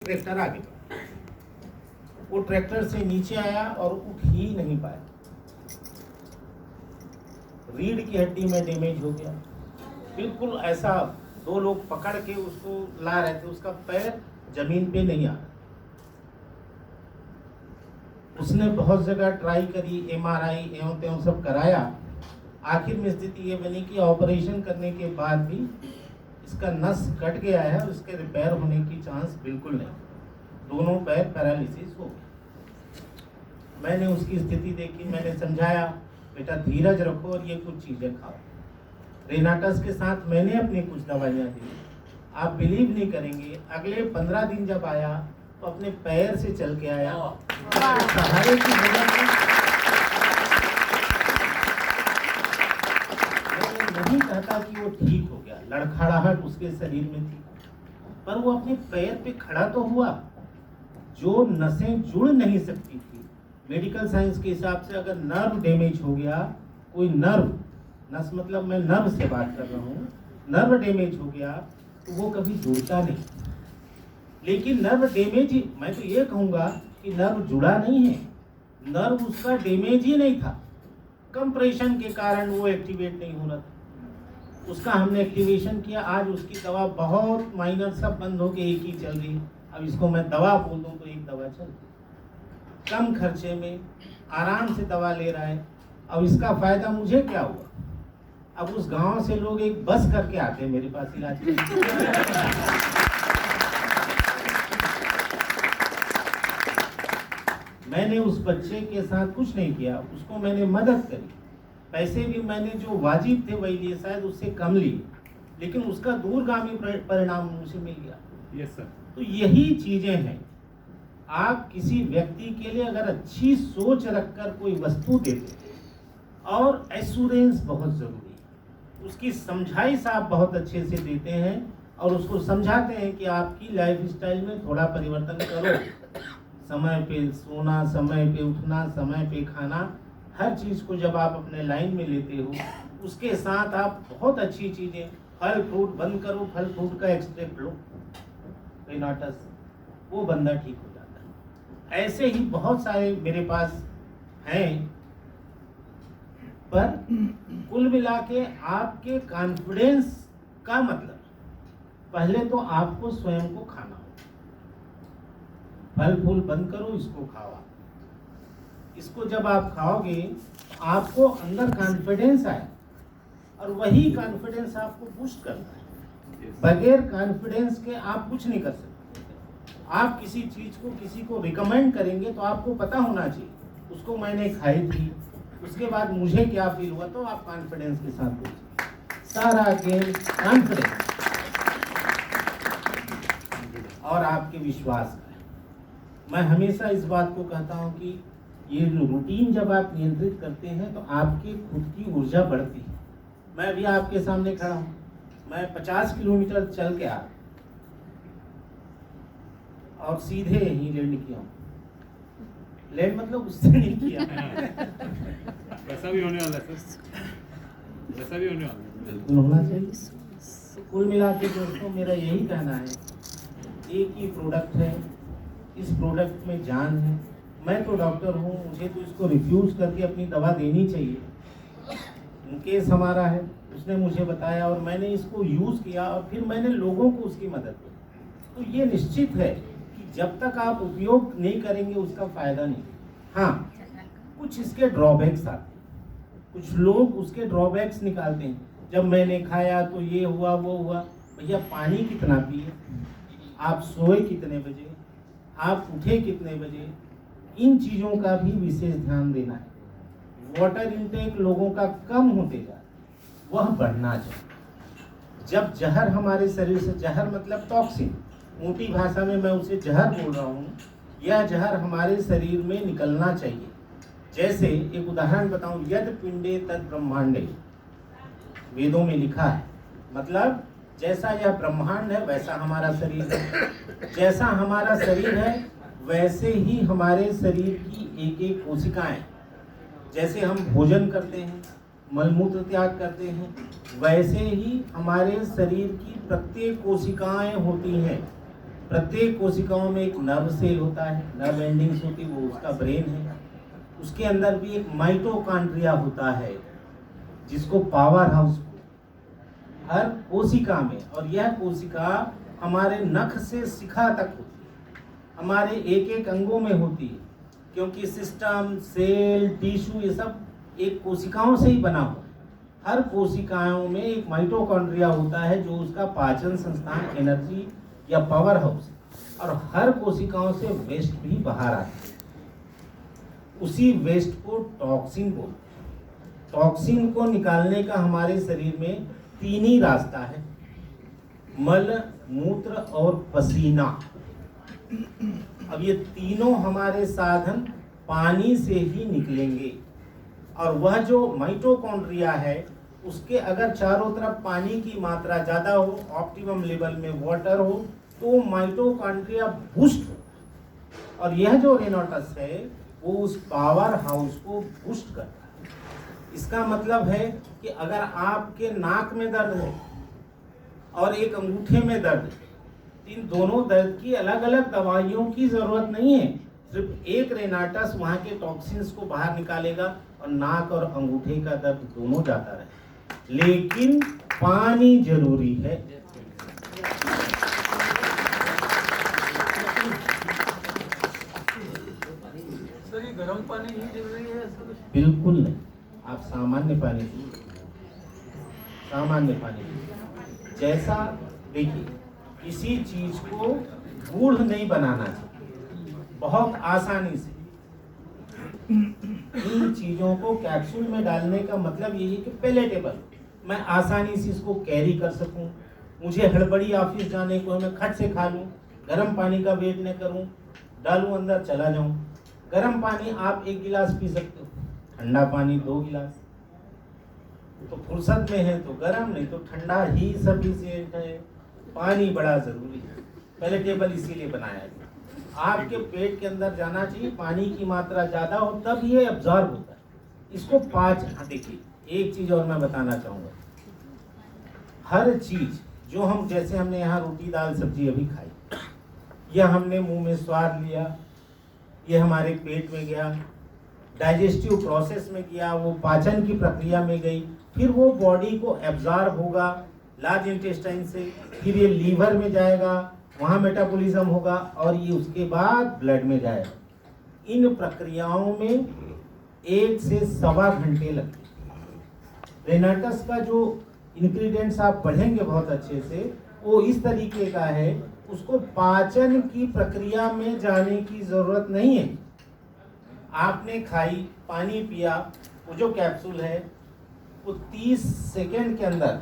Tractor आगे बढ़ा, वो ट्रैक्टर से नीचे आया और उठ ही नहीं पाया, रीढ़ की हड्डी में डैमेज हो गया, बिल्कुल ऐसा। 2 लोग पकड़ के उसको ला रहे थे, उसका पैर जमीन पे नहीं आ रहा। उसने बहुत जगह ट्राई करी, MRI एवं तेवं सब कराया। आखिर में स्थिति ये बनी कि ऑपरेशन करने के बाद भी इसका नस कट गया है और इसके रिपेयर होने की चांस बिल्कुल नहीं, दोनों पैर पैरालिसिस हो गए। मैंने उसकी स्थिति देखी, मैंने समझाया बेटा धीरज रखो और ये कुछ चीज़ें खाओ। रेनाटस के साथ मैंने अपनी कुछ दवाइयाँ दी, आप बिलीव नहीं करेंगे, अगले 15 दिन जब आया तो अपने पैर से चल के आया, सहारे की जगह मैं नहीं कहता कि वो ठीक हो गया, लड़खड़ाहट उसके शरीर में थी, पर वो अपने पैर पे खड़ा तो हुआ। जो नसें जुड़ नहीं सकती थी, मेडिकल साइंस के हिसाब से अगर नर्व डैमेज हो गया, कोई नर्व, नस मतलब मैं नर्व से बात कर रहा हूँ, नर्व डैमेज हो गया तो वो कभी जुड़ता नहीं। लेकिन नर्व डैमेज ही, मैं तो ये कहूँगा कि नर्व जुड़ा नहीं है, नर्व उसका डैमेज ही नहीं था, कंप्रेशन के कारण वो एक्टिवेट नहीं हो रहा था। उसका हमने एक्टिवेशन किया, आज उसकी दवा बहुत माइनर, सब बंद हो के एक ही चल रही। अब इसको मैं दवा बोल दूँ तो एक दवा चल रही, कम खर्चे में आराम से दवा ले रहा है। अब इसका फायदा मुझे क्या हुआ, अब उस गांव से लोग एक बस करके आते हैं मेरे पास इलाज के लिए। मैंने उस बच्चे के साथ कुछ नहीं किया, उसको मैंने मदद करी, पैसे भी मैंने जो वाजिब थे वही लिए, शायद उससे कम लिए, लेकिन उसका दूरगामी परिणाम मुझे मिल गया। Yes sir. तो यही चीजें हैं, आप किसी व्यक्ति के लिए अगर अच्छी सोच रखकर कोई वस्तु देते हैं, और एश्योरेंस बहुत जरूरी है, उसकी समझाइश आप बहुत अच्छे से देते हैं और उसको समझाते हैं कि आपकी लाइफ स्टाइल में थोड़ा परिवर्तन करो, समय पे सोना, समय पे उठना, समय पे खाना, हर चीज़ को जब आप अपने लाइन में लेते हो, उसके साथ आप बहुत अच्छी चीज़ें, फल फ्रूट बंद करो, फल फ्रूट का एक्सट्रैक्ट लो, रेनाटस, वो बंदा ठीक हो जाता है। ऐसे ही बहुत सारे मेरे पास हैं, पर कुल मिला के आपके कॉन्फिडेंस का मतलब पहले तो आपको स्वयं को खाना हो, फल फूल बंद करो, इसको खाओ। इसको जब आप खाओगे आपको अंदर कॉन्फिडेंस आए, और वही कॉन्फिडेंस आपको बूस्ट करता है। बगैर कॉन्फिडेंस के आप कुछ नहीं कर सकते। आप किसी चीज को किसी को रिकमेंड करेंगे तो आपको पता होना चाहिए, उसको मैंने खाई थी, उसके बाद मुझे क्या फील हुआ, तो आप कॉन्फिडेंस के साथ बोलिए। सारा गेम कॉन्फिडेंस और आपके विश्वास का है। मैं हमेशा इस बात को कहता हूं कि ये रूटीन जब आप नियंत्रित करते हैं तो आपकी खुद की ऊर्जा बढ़ती है। मैं अभी आपके सामने खड़ा हूं, मैं 50 किलोमीटर चल के आ और सीधे यहीं लैंड किया हूं। लैंड मतलब उससे नहीं किया। वैसा भी होने वाला है सर, वैसा भी होने वाला है, बिल्कुल होना चाहिए। तो कुल मिला के दोस्तों मेरा यही कहना है, एक ही प्रोडक्ट है, इस प्रोडक्ट में जान है। मैं तो डॉक्टर हूँ, मुझे तो इसको रिफ्यूज़ करके अपनी दवा देनी चाहिए। केस हमारा है, उसने मुझे बताया और मैंने इसको यूज़ किया और फिर मैंने लोगों को उसकी मदद की। तो ये निश्चित है कि जब तक आप उपयोग नहीं करेंगे उसका फ़ायदा नहीं। हाँ, कुछ इसके ड्रॉबैक्स आते हैं, कुछ लोग उसके ड्रॉबैक्स निकालते हैं। जब मैंने खाया तो ये हुआ वो हुआ। भैया पानी कितना पिए, आप सोए कितने बजे, आप उठे कितने बजे, इन चीज़ों का भी विशेष ध्यान देना है। वाटर इंटेक लोगों का कम होते जा रहा है, वह बढ़ना चाहिए। जब जहर हमारे शरीर से, जहर मतलब टॉक्सिन, मोटी भाषा में मैं उसे जहर बोल रहा हूँ, यह जहर हमारे शरीर में निकलना चाहिए। जैसे एक उदाहरण बताऊं, यद पिंडे तद ब्रह्मांडे, वेदों में लिखा है, मतलब जैसा यह ब्रह्मांड है वैसा हमारा शरीर है, जैसा हमारा शरीर है वैसे ही हमारे शरीर की एक एक कोशिकाएं, जैसे हम भोजन करते हैं, मलमूत्र त्याग करते हैं, वैसे ही हमारे शरीर की प्रत्येक कोशिकाएं होती हैं। प्रत्येक कोशिकाओं में एक नर्व सेल होता है, नर्व एंडिंग्स होती है, वो उसका ब्रेन है। उसके अंदर भी एक माइटोकॉन्ड्रिया होता है जिसको पावर हाउस हर कोशिका में, और यह कोशिका हमारे नख से शिखा तक होती है, हमारे एक एक अंगों में होती है, क्योंकि सिस्टम, सेल, टिश्यू ये सब एक कोशिकाओं से ही बना हुआ है। हर कोशिकाओं में एक माइटोकॉन्ड्रिया होता है जो उसका पाचन संस्थान, एनर्जी या पावर हाउस, और हर कोशिकाओं से वेस्ट भी बाहर आता है। उसी वेस्ट को टॉक्सिन बोलते हैं। टॉक्सिन को निकालने का हमारे शरीर में 3 ही रास्ता है, मल, मूत्र और पसीना। अब ये तीनों हमारे साधन पानी से ही निकलेंगे, और वह जो माइटोकॉन्ड्रिया है उसके अगर चारों तरफ पानी की मात्रा ज़्यादा हो, ऑप्टिमम लेवल में वाटर हो, तो माइटोकॉन्ड्रिया बूस्ट हो, और यह जो रेनाटस है वो उस पावर हाउस को बूस्ट करता है। इसका मतलब है कि अगर आपके नाक में दर्द है और एक अंगूठे में दर्द है, इन दोनों दर्द की अलग अलग दवाइयों की जरूरत नहीं है, सिर्फ एक रेनाटस वहाँ के टॉक्सिन्स को बाहर निकालेगा और नाक और अंगूठे का दर्द दोनों जाता रहे। लेकिन पानी जरूरी है। सर ये गर्म पानी ही जरूरी है? बिल्कुल नहीं, आप सामान्य पानी पीजिए, सामान्य पानी पीजिए। जैसा देखिए, किसी चीज को गूढ़ नहीं बनाना चाहिए, बहुत आसानी से इन चीजों को कैप्सूल में डालने का मतलब यही है कि पैलेटेबल, मैं आसानी से इसको कैरी कर सकूं, मुझे हड़बड़ी ऑफिस जाने को है, मैं खट से खा लूं, गर्म पानी का वेट न करूं, डालूं अंदर चला जाऊं। गर्म पानी आप 1 गिलास पी सकते हो, ठंडा पानी 2 गिलास, तो फुर्सत में है तो गर्म, नहीं तो ठंडा ही सफिशिएंट है। पानी बड़ा जरूरी है, पैलेटेबल इसीलिए बनाया गया। आपके पेट के अंदर जाना चाहिए, पानी की मात्रा ज़्यादा हो तब ये एब्जॉर्ब होता है। इसको देखिए, एक चीज़ और मैं बताना चाहूँगा, हर चीज़ जो हम, जैसे हमने यहाँ रोटी दाल सब्जी अभी खाई, या हमने मुंह में स्वाद लिया, ये हमारे पेट में गया, डाइजेस्टिव प्रोसेस में गया, वो पाचन की प्रक्रिया में गई, फिर वो बॉडी को एब्जॉर्ब होगा लार्ज इंटेस्टाइन से, फिर ये लीवर में जाएगा, वहाँ मेटाबॉलिज्म होगा, और ये उसके बाद ब्लड में जाएगा। इन प्रक्रियाओं में 1 से सवा घंटे लगते हैं। रेनाटस का जो इंग्रेडिएंट्स आप पढ़ेंगे बहुत अच्छे से, वो इस तरीके का है, उसको पाचन की प्रक्रिया में जाने की जरूरत नहीं है। आपने खाई, पानी पिया, वो जो कैप्सूल है वो 30 सेकेंड के अंदर,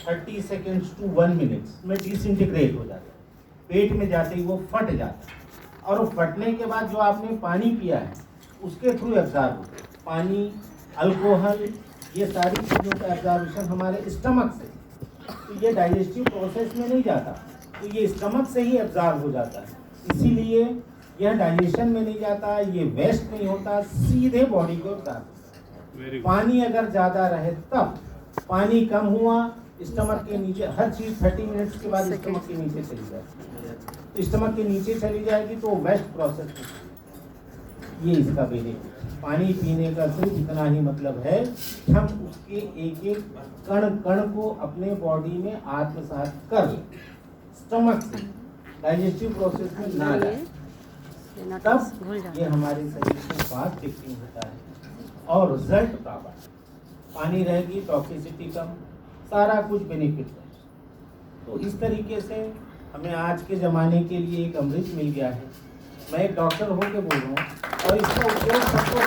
30 सेकेंड्स टू 1 मिनट में डिसइंटीग्रेट हो जाता है, पेट में जाते ही वो फट जाता है, और वो फटने के बाद जो आपने पानी पिया है उसके थ्रू एब्जॉर्ब होता है। पानी, अल्कोहल, ये सारी चीज़ों का एब्जॉर्बेशन हमारे स्टमक से, तो ये डाइजेस्टिव प्रोसेस में नहीं जाता, तो ये स्टमक से ही एब्जॉर्ब हो जाता है। इसीलिए यह डाइजेशन में नहीं जाता, ये वेस्ट नहीं होता, सीधे बॉडी को एब्जॉर्ब होता है। पानी अगर ज़्यादा रहे तब, पानी कम हुआ, स्टमक के नीचे, हर चीज़ 30 मिनट्स के बाद स्टमक के नीचे चली जाएगी, स्टमक के नीचे चली जाएगी तो वेस्ट प्रोसेस होगी। ये इसका बेनिफिट। पानी पीने का सिर्फ इतना ही मतलब है कि हम उसके एक एक कण कण को अपने बॉडी में आत्मसात कर लें, स्टमक से डाइजेस्टिव प्रोसेस में ना जाए, तब ये हमारे शरीर में फास्ट फिक्सिंग होता है और रिजल्ट प्राप्त। पानी रहेगी, टॉक्सिसिटी कम, सारा कुछ बेनिफिट है। तो इस तरीके से हमें आज के ज़माने के लिए एक अमृत मिल गया है। मैं एक डॉक्टर होकर बोल रहा हूँ, और इसका उपयोग सबको